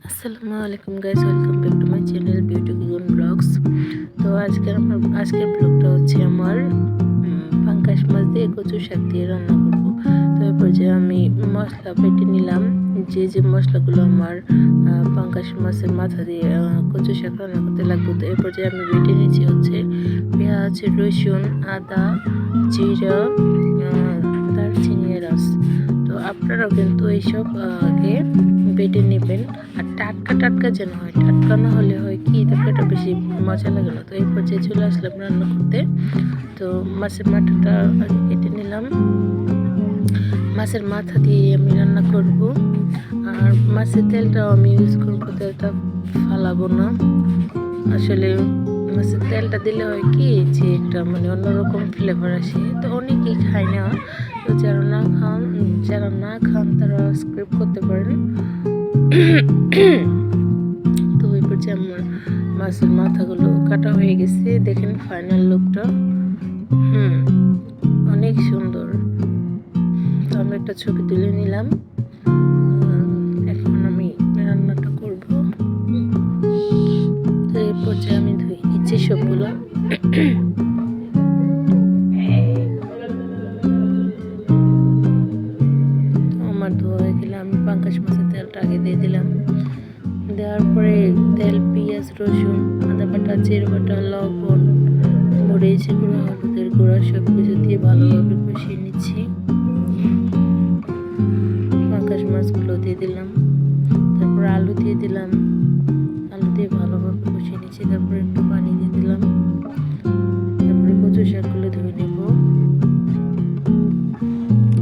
আসসালামু আলাইকুম guys, welcome back to my channel beauty কুগন ব্লগস। তো আজকের ব্লগটা হচ্ছে আমার পাঙ্গাস মাছ দিয়ে কচু শাক দিয়ে রান্না করব। তো এরপর যে আমি মশলা বেটে নিলাম, যে মশলাগুলো আমার পাঙ্গাস মাছের মাথা দিয়ে কচু শাক রান্না করতে লাগবে। তো এরপর যে আমি বেটে নিয়েছি হচ্ছে পেঁয়াজ, রসুন, আদা, জিরা, দারচিনি, এলাচ। তো আপনারাও কিন্তু এইসব আগে বেটে নেবেন। আর টাটকা টাটকা যেন হয়, টাটকা না হলে হয় কি তরকারিটা বেশি মজা লাগে না। তো এই পর্যায়ে চলে আসলাম রান্না করতে। তো মাছের মাথাটা আগে কেটে নিলাম। মাছের মাথা দিয়ে আমি রান্না করব। আর মাছের তেলটাও আমি ইউজ করবো, তেলটা ফালাবো না। আসলে মাছের তেলটা দিলে হয় কি যে একটা মানে অন্যরকম ফ্লেভার আসে, তো অনেকেই খায় না। তো যারা না খান তারা স্কিপ করতে পারেন। তো ওই পর্যায়ে আমার মাছের মাথাগুলো কাটা হয়ে গেছে, দেখেন ফাইনাল লুকটা। অনেক সুন্দর। তো আমি একটা ছবি তুলে নিলাম। এখন আমি রান্নাটা করব। তো এই পর্যায়ে আমি ধুয়ে নিচ্ছি সবগুলো। আমার ধোয়া হয়ে গেলে আমি পাঙ্গাস মাছের তেলটা আগে দিয়ে দিলাম। দেওয়ার পরে তেল, পেঁয়াজ, রসুন, আদা বাটা, জিরা বাটা, লবণ, মরিচ গুঁড়া, হলুদের গুঁড়া সব কিছু দিয়ে ভালোভাবে কষিয়ে নিচ্ছি। পাঙ্গাস মাছগুলো দিয়ে দিলাম, তারপর আলু দিয়ে দিলাম। আলু দিয়ে ভালোভাবে কষিয়ে নিচ্ছি, তারপরে একটু পানি দিয়ে দিলাম। তারপরে কচু শাকগুলো ধুয়ে নেব।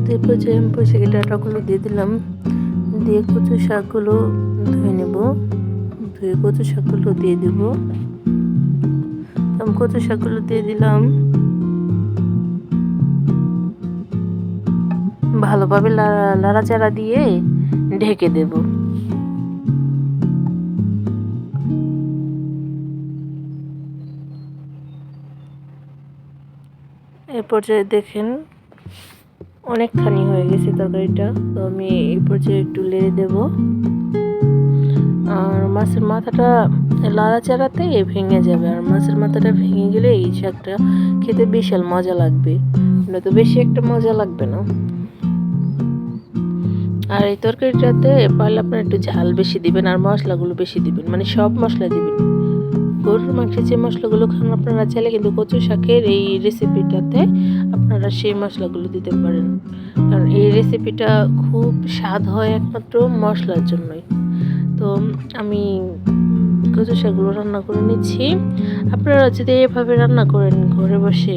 তারপর যে আমি ডাঁটাগুলো দিয়ে দিলাম, দিয়ে কচু শাকগুলো ধুয়ে নেব। ধুয়ে কচু শাকগুলো দিয়ে দেব। আমি কচু শাকগুলো দিয়ে দিলাম, ভালোভাবে লাড়াচাড়া দিয়ে ঢেকে দেব। এই পর্যায়ে দেখেন অনেকখানি হয়ে গেছে তরকারিটা। তো আমি এই পর্যায়ে একটু লেড়ে দেব। আর মাছের মাথাটা লাড়াচাড়াতে ভেঙে যাবে, আর মাছের মাথাটা ভেঙে গেলে এই শাকটা খেতে বিশাল মজা লাগবে, তো বেশি একটা মজা লাগবে না। আর এই তরকারিটাতে পারলে আপনারা একটু ঝাল বেশি দিবেন আর মশলাগুলো বেশি দিবেন, মানে সব মশলা দিবেন। গরুর মাংসের যে মশলাগুলো খান আপনারা চাইলে কিন্তু কচু শাকের এই রেসিপিটাতে আপনারা সেই মশলাগুলো দিতে পারেন। কারণ এই রেসিপিটা খুব স্বাদ হয় একমাত্র মশলার জন্যই। তো আমি কচু শাকগুলো রান্না করে নিচ্ছি। আপনারা যদি এভাবে রান্না করেন ঘরে বসে,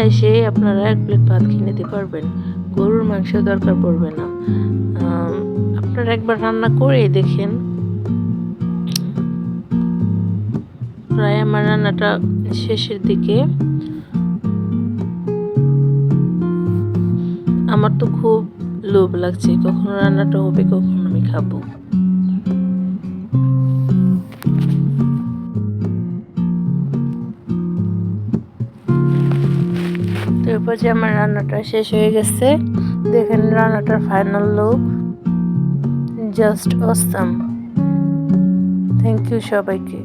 এসে আপনারা 1 প্লেট ভাত খেয়ে নিতে পারবেন, গরুর মাংস দরকার পড়বে না। আপনারা একবার রান্না করে দেখেন। প্রায় আমার রান্নাটা শেষের দিকে। আমার তো খুব লোভ লাগছে, কখন রান্নাটা হবে, কখন আমি খাবো। তারপর যে আমার রান্নাটা শেষ হয়ে গেছে, দেখেন রান্নাটার final look, just awesome. Thank you সবাইকে।